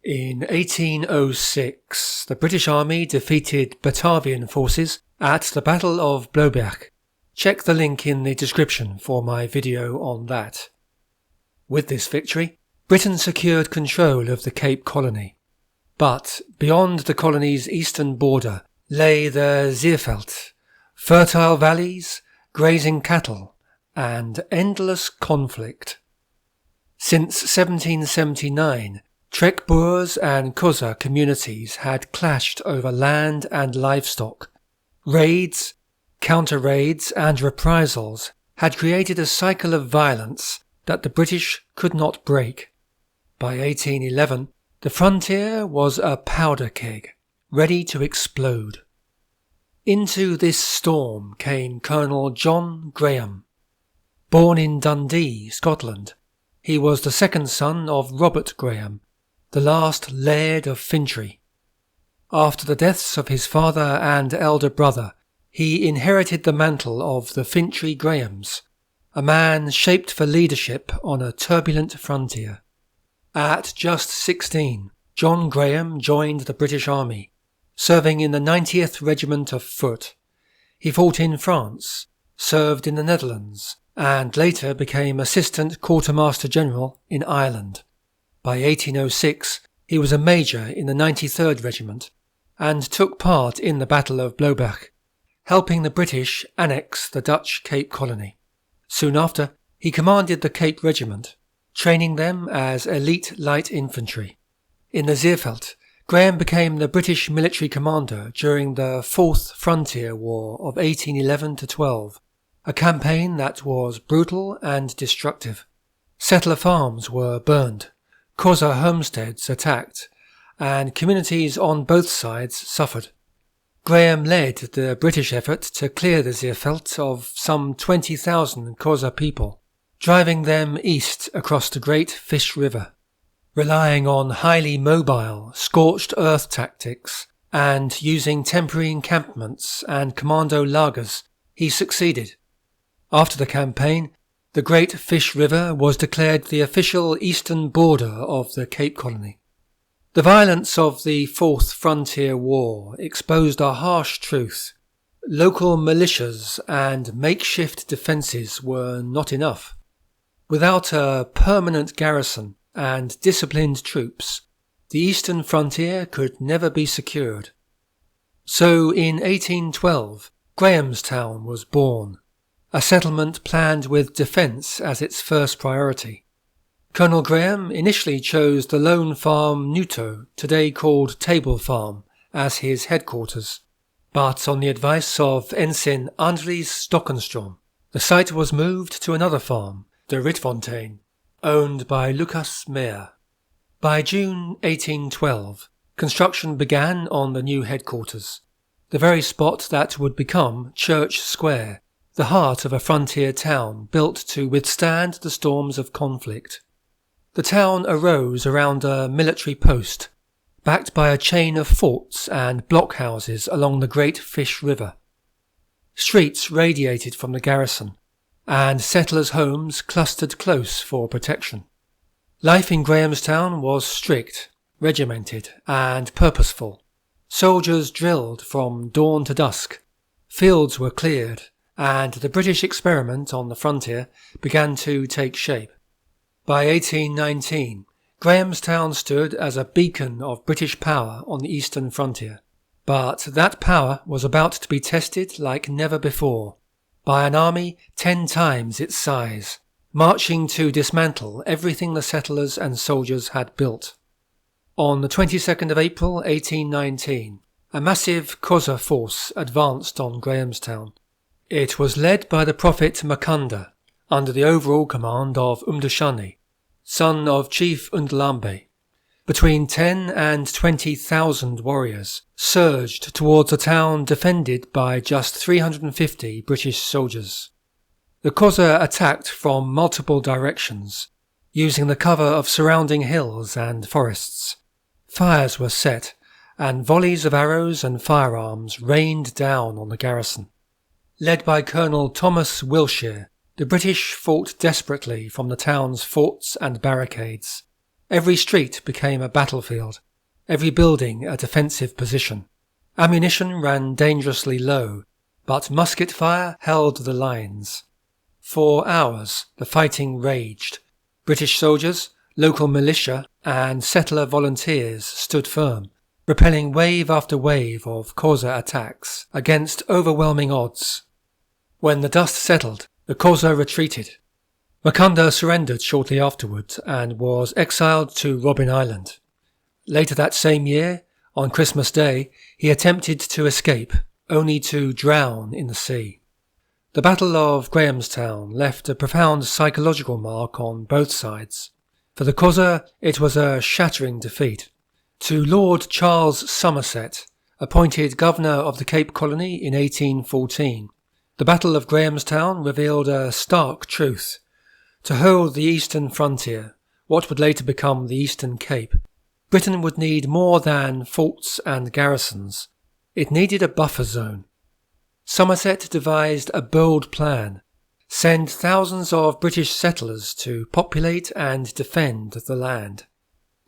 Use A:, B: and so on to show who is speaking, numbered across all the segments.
A: In 1806, the British Army defeated Batavian forces at the Battle of Blobach. Check the link in the description for my video on that. With this victory, Britain secured control of the Cape Colony. But beyond the colony's eastern border lay the Zeeveldt, fertile valleys, grazing cattle, and endless conflict. Since 1779, Trek Boers and Xhosa communities had clashed over land and livestock. Raids, counter-raids and reprisals had created a cycle of violence that the British could not break. By 1811, the frontier was a powder keg, ready to explode. Into this storm came Colonel John Graham. Born in Dundee, Scotland, he was the second son of Robert Graham, the last Laird of Fintry. After the deaths of his father and elder brother, he inherited the mantle of the Fintry Grahams, a man shaped for leadership on a turbulent frontier. At just 16, John Graham joined the British Army, serving in the 90th Regiment of Foot. He fought in France, served in the Netherlands, and later became Assistant Quartermaster General in Ireland. By 1806, he was a major in the 93rd Regiment and took part in the Battle of Blobach, helping the British annex the Dutch Cape Colony. Soon after, he commanded the Cape Regiment, training them as elite light infantry. In the Zeeveldt, Graham became the British military commander during the Fourth Frontier War of 1811-12, a campaign that was brutal and destructive. Settler farms were burned, Xhosa homesteads attacked, and communities on both sides suffered. Graham led the British effort to clear the Zeeveldt of some 20,000 Xhosa people, driving them east across the Great Fish River. Relying on highly mobile, scorched earth tactics and using temporary encampments and commando lagers, he succeeded. After the campaign, the Great Fish River was declared the official eastern border of the Cape Colony. The violence of the Fourth Frontier War exposed a harsh truth. Local militias and makeshift defences were not enough. Without a permanent garrison and disciplined troops, the eastern frontier could never be secured. So in 1812, Grahamstown was born, a settlement planned with defence as its first priority. Colonel Graham initially chose the lone farm Nuto, today called Table Farm, as his headquarters, but on the advice of Ensign Andries Stockenstrom, the site was moved to another farm, de Rietfontein, owned by Lucas Meyer. By June 1812, construction began on the new headquarters, the very spot that would become Church Square, the heart of a frontier town built to withstand the storms of conflict. The town arose around a military post, backed by a chain of forts and blockhouses along the Great Fish River. Streets radiated from the garrison, and settlers' homes clustered close for protection. Life in Grahamstown was strict, regimented, and purposeful. Soldiers drilled from dawn to dusk. Fields were cleared, and the British experiment on the frontier began to take shape. By 1819, Grahamstown stood as a beacon of British power on the eastern frontier. But that power was about to be tested like never before, by an army 10 times its size, marching to dismantle everything the settlers and soldiers had built. On the 22nd of April 1819, a massive Xhosa force advanced on Grahamstown. It was led by the prophet Makanda, under the overall command of Umdashani, son of Chief Undlambe. Between 10 and 20,000 warriors surged towards a town defended by just 350 British soldiers. The Xhosa attacked from multiple directions, using the cover of surrounding hills and forests. Fires were set, and volleys of arrows and firearms rained down on the garrison. Led by Colonel Thomas Wilshire, the British fought desperately from the town's forts and barricades. Every street became a battlefield, every building a defensive position. Ammunition ran dangerously low, but musket fire held the lines. For hours the fighting raged. British soldiers, local militia and settler volunteers stood firm, repelling wave after wave of Xhosa attacks against overwhelming odds. When the dust settled, the Xhosa retreated. Makanda surrendered shortly afterwards and was exiled to Robben Island. Later that same year, on Christmas Day, he attempted to escape, only to drown in the sea. The Battle of Grahamstown left a profound psychological mark on both sides. For the Xhosa, it was a shattering defeat. To Lord Charles Somerset, appointed governor of the Cape Colony in 1814, the Battle of Grahamstown revealed a stark truth. To hold the eastern frontier, what would later become the Eastern Cape, Britain would need more than forts and garrisons. It needed a buffer zone. Somerset devised a bold plan: send thousands of British settlers to populate and defend the land.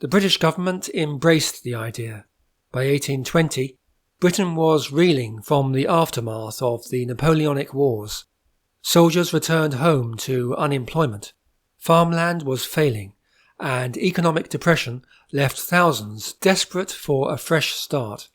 A: The British government embraced the idea. By 1820, Britain was reeling from the aftermath of the Napoleonic Wars. Soldiers returned home to unemployment. Farmland was failing, and economic depression left thousands desperate for a fresh start.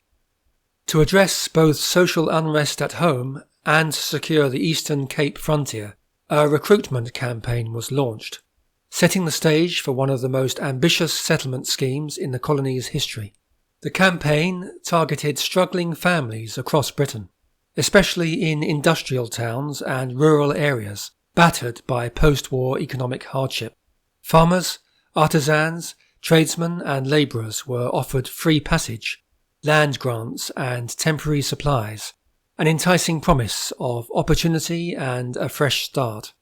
A: To address both social unrest at home and secure the Eastern Cape frontier, a recruitment campaign was launched, setting the stage for one of the most ambitious settlement schemes in the colony's history. The campaign targeted struggling families across Britain, especially in industrial towns and rural areas battered by post-war economic hardship. Farmers, artisans, tradesmen and labourers were offered free passage, land grants and temporary supplies, an enticing promise of opportunity and a fresh start.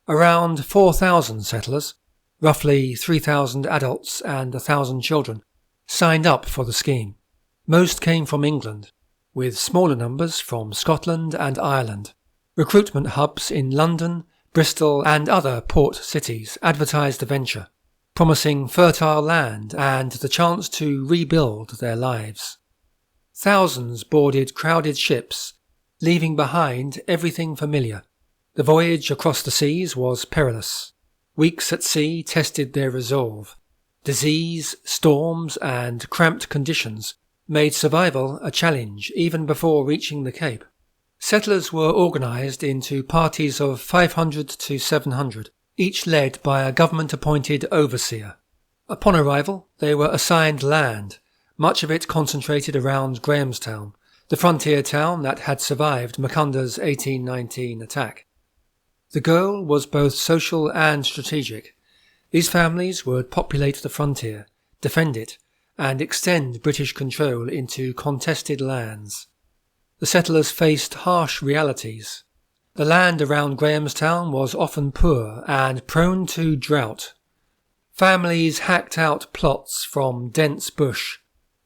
A: Around 4,000 settlers, roughly 3,000 adults and 1,000 children, signed up for the scheme. Most came from England, with smaller numbers from Scotland and Ireland. Recruitment hubs in London, Bristol and other port cities advertised the venture, promising fertile land and the chance to rebuild their lives. Thousands boarded crowded ships, leaving behind everything familiar. The voyage across the seas was perilous. Weeks at sea tested their resolve. Disease, storms and cramped conditions made survival a challenge even before reaching the Cape. Settlers were organised into parties of 500 to 700, each led by a government-appointed overseer. Upon arrival, they were assigned land, much of it concentrated around Grahamstown, the frontier town that had survived Makanda's 1819 attack. The goal was both social and strategic. These families would populate the frontier, defend it, and extend British control into contested lands. The settlers faced harsh realities. The land around Grahamstown was often poor and prone to drought. Families hacked out plots from dense bush,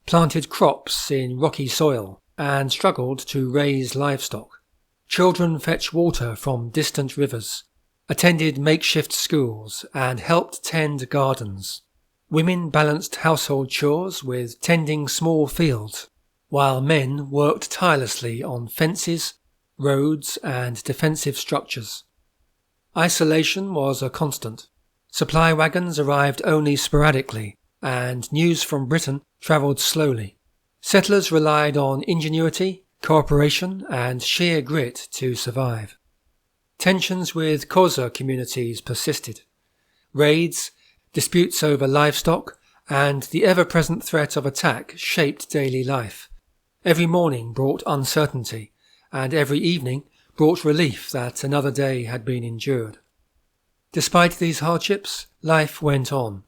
A: planted crops in rocky soil, and struggled to raise livestock. Children fetched water from distant rivers, attended makeshift schools, and helped tend gardens. Women balanced household chores with tending small fields, while men worked tirelessly on fences, roads, and defensive structures. Isolation was a constant. Supply wagons arrived only sporadically, and news from Britain travelled slowly. Settlers relied on ingenuity, cooperation, and sheer grit to survive. Tensions with Xhosa communities persisted. Raids, disputes over livestock, and the ever-present threat of attack shaped daily life. Every morning brought uncertainty, and every evening brought relief that another day had been endured. Despite these hardships, life went on.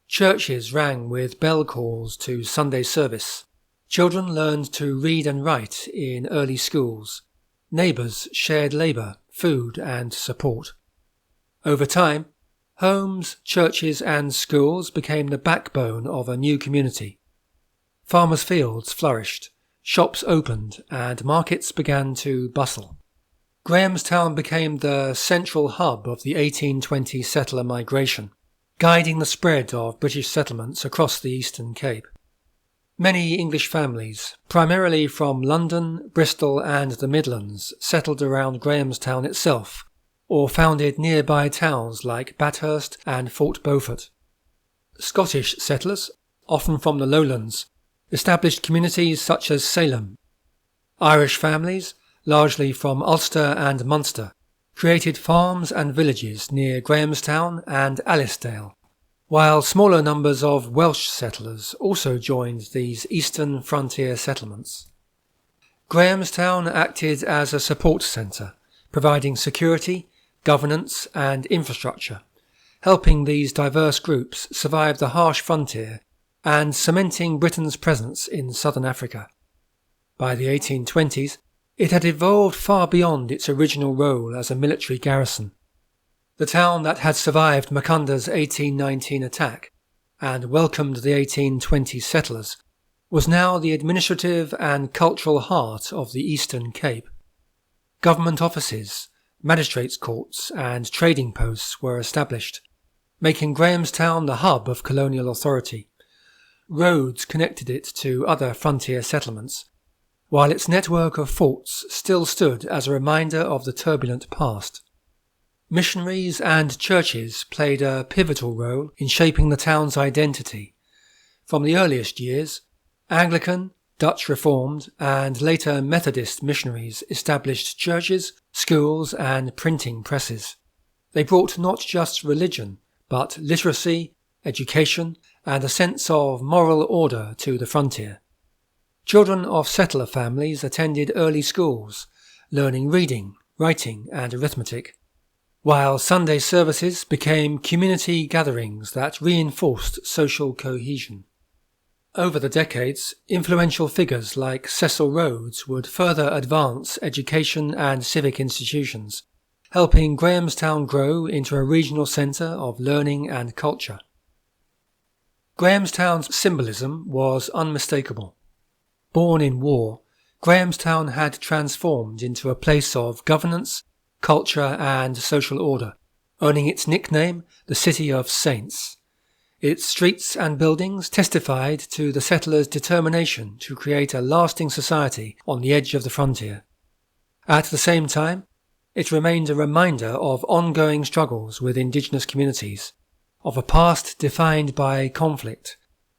A: Churches rang with bell calls to Sunday service. Children learned to read and write in early schools. Neighbours shared labour, food and support. Over time, homes, churches and schools became the backbone of a new community. Farmers' fields flourished, shops opened and markets began to bustle. Grahamstown became the central hub of the 1820 settler migration. guiding the spread of British settlements across the Eastern Cape. Many English families, primarily from London, Bristol and the Midlands, settled around Grahamstown itself, or founded nearby towns like Bathurst and Fort Beaufort. Scottish settlers, often from the lowlands, established communities such as Salem. Irish families, largely from Ulster and Munster, created farms and villages near Grahamstown and Alisdale, while smaller numbers of Welsh settlers also joined these eastern frontier settlements. Grahamstown acted as a support centre, providing security, governance and infrastructure, helping these diverse groups survive the harsh frontier and cementing Britain's presence in southern Africa. By the 1820s, it had evolved far beyond its original role as a military garrison. The town that had survived Makunda's 1819 attack and welcomed the 1820 settlers was now the administrative and cultural heart of the Eastern Cape. Government offices, magistrates' courts and trading posts were established, making Grahamstown the hub of colonial authority. Roads connected it to other frontier settlements, while its network of forts still stood as a reminder of the turbulent past. Missionaries and churches played a pivotal role in shaping the town's identity. From the earliest years, Anglican, Dutch Reformed, and later Methodist missionaries established churches, schools, and printing presses. They brought not just religion, but literacy, education, and a sense of moral order to the frontier. Children of settler families attended early schools, learning reading, writing, and arithmetic, while Sunday services became community gatherings that reinforced social cohesion. Over the decades, influential figures like Cecil Rhodes would further advance education and civic institutions, helping Grahamstown grow into a regional centre of learning and culture. Grahamstown's symbolism was unmistakable. Born in war, Grahamstown had transformed into a place of governance, culture and social order, earning its nickname the City of Saints. Its streets and buildings testified to the settlers' determination to create a lasting society on the edge of the frontier. At the same time, it remained a reminder of ongoing struggles with indigenous communities, of a past defined by conflict,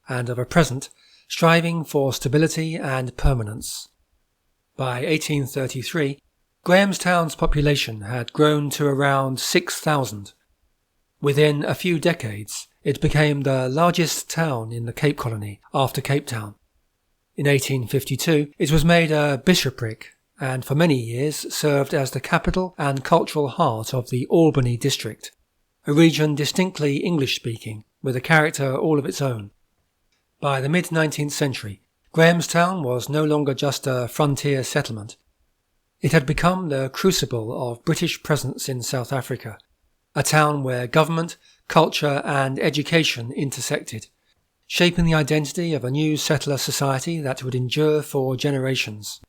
A: and of a present striving for stability and permanence. By 1833, Grahamstown's population had grown to around 6,000. Within a few decades, it became the largest town in the Cape Colony after Cape Town. In 1852, it was made a bishopric and for many years served as the capital and cultural heart of the Albany district, a region distinctly English-speaking with a character all of its own. By the mid-19th century, Grahamstown was no longer just a frontier settlement. It had become the crucible of British presence in South Africa, a town where government, culture and education intersected, shaping the identity of a new settler society that would endure for generations.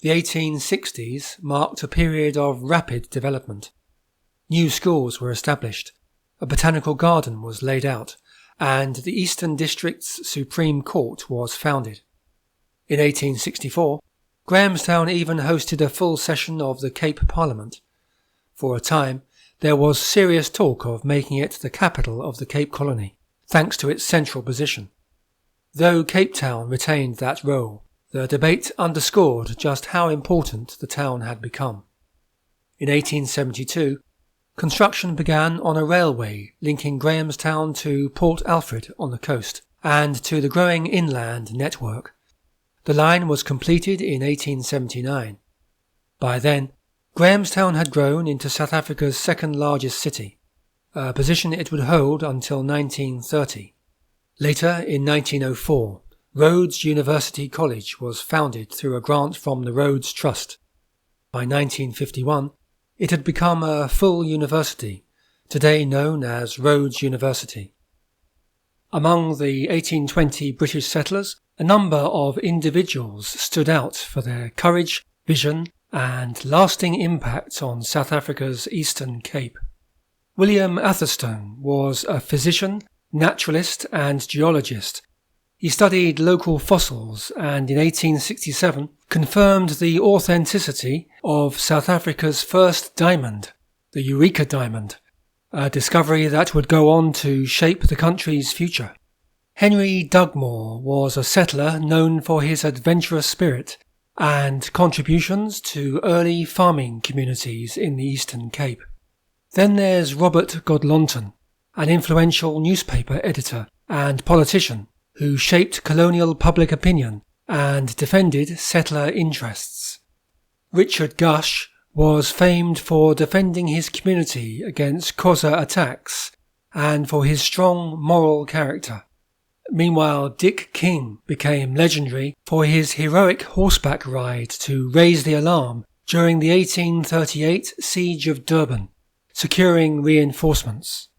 A: The 1860s marked a period of rapid development. New schools were established, a botanical garden was laid out, and the Eastern District's Supreme Court was founded. In 1864, Grahamstown even hosted a full session of the Cape Parliament. For a time, there was serious talk of making it the capital of the Cape Colony, thanks to its central position. Though Cape Town retained that role, the debate underscored just how important the town had become. In 1872, construction began on a railway linking Grahamstown to Port Alfred on the coast and to the growing inland network. The line was completed in 1879. By then, Grahamstown had grown into South Africa's second largest city, a position it would hold until 1930. Later, in 1904, Rhodes University College was founded through a grant from the Rhodes Trust. By 1951, it had become a full university, today known as Rhodes University. Among the 1820 British settlers, a number of individuals stood out for their courage, vision, and lasting impact on South Africa's Eastern Cape. William Atherstone was a physician, naturalist and geologist. He studied local fossils and in 1867 confirmed the authenticity of South Africa's first diamond, the Eureka diamond, a discovery that would go on to shape the country's future. Henry Dugmore was a settler known for his adventurous spirit and contributions to early farming communities in the Eastern Cape. Then there's Robert Godlonton, an influential newspaper editor and politician who shaped colonial public opinion and defended settler interests. Richard Gush was famed for defending his community against Xhosa attacks and for his strong moral character. Meanwhile, Dick King became legendary for his heroic horseback ride to raise the alarm during the 1838 Siege of Durban, securing reinforcements.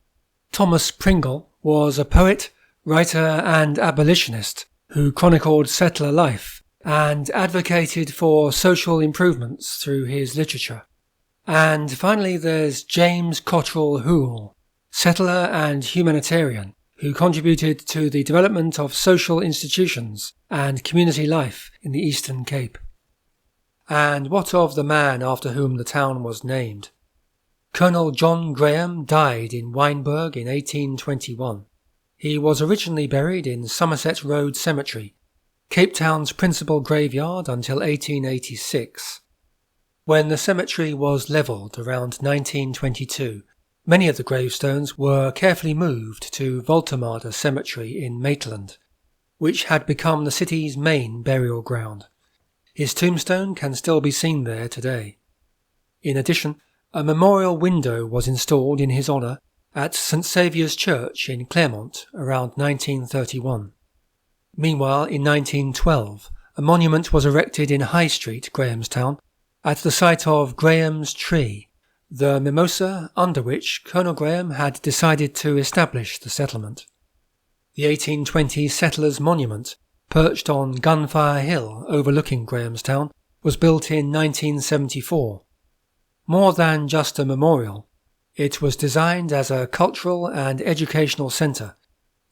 A: Thomas Pringle was a poet, writer and abolitionist who chronicled settler life and advocated for social improvements through his literature. And finally there's James Cottrell Hoole, settler and humanitarian, who contributed to the development of social institutions and community life in the Eastern Cape. And what of the man after whom the town was named? Colonel John Graham died in Wynberg in 1821. He was originally buried in Somerset Road Cemetery, Cape Town's principal graveyard until 1886. When the cemetery was levelled around 1922, many of the gravestones were carefully moved to Voltemade Cemetery in Maitland, which had become the city's main burial ground. His tombstone can still be seen there today. In addition, a memorial window was installed in his honour at St Saviour's Church in Claremont around 1931. Meanwhile, in 1912, a monument was erected in High Street, Grahamstown, at the site of Graham's Tree, the mimosa under which Colonel Graham had decided to establish the settlement. The 1820 Settlers' Monument, perched on Gunfire Hill overlooking Grahamstown, was built in 1974. More than just a memorial, it was designed as a cultural and educational centre,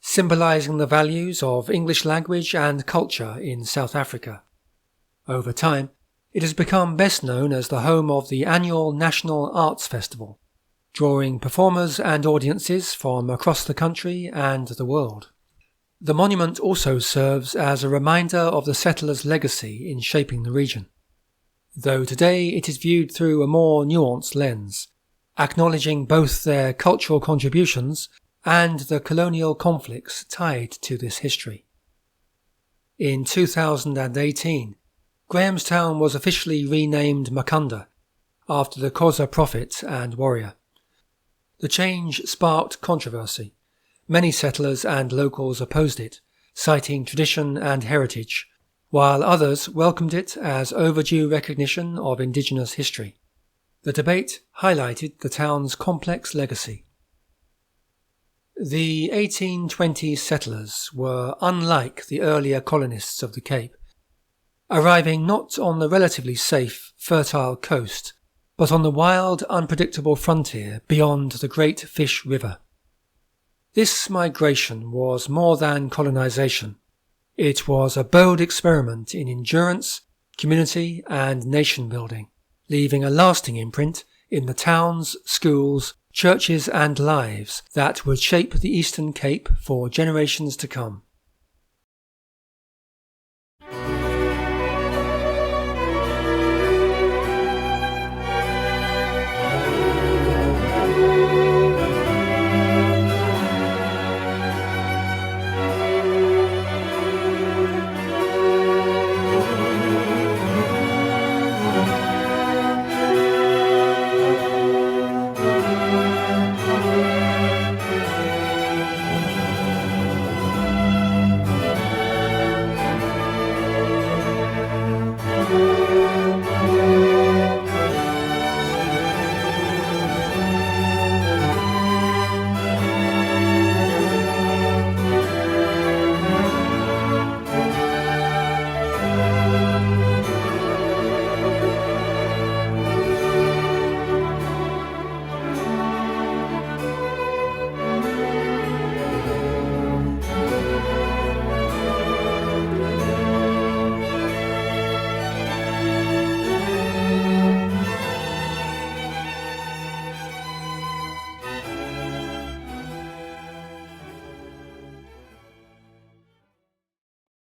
A: symbolising the values of English language and culture in South Africa. Over time, it has become best known as the home of the annual National Arts Festival, drawing performers and audiences from across the country and the world. The monument also serves as a reminder of the settlers' legacy in shaping the region, though today it is viewed through a more nuanced lens, acknowledging both their cultural contributions and the colonial conflicts tied to this history. In 2018, Grahamstown was officially renamed Makanda, after the Xhosa prophet and warrior. The change sparked controversy. Many settlers and locals opposed it, citing tradition and heritage, while others welcomed it as overdue recognition of indigenous history. The debate highlighted the town's complex legacy. The 1820 settlers were unlike the earlier colonists of the Cape, arriving not on the relatively safe, fertile coast, but on the wild, unpredictable frontier beyond the Great Fish River. This migration was more than colonization. It was a bold experiment in endurance, community and nation building, leaving a lasting imprint in the towns, schools, churches and lives that would shape the Eastern Cape for generations to come.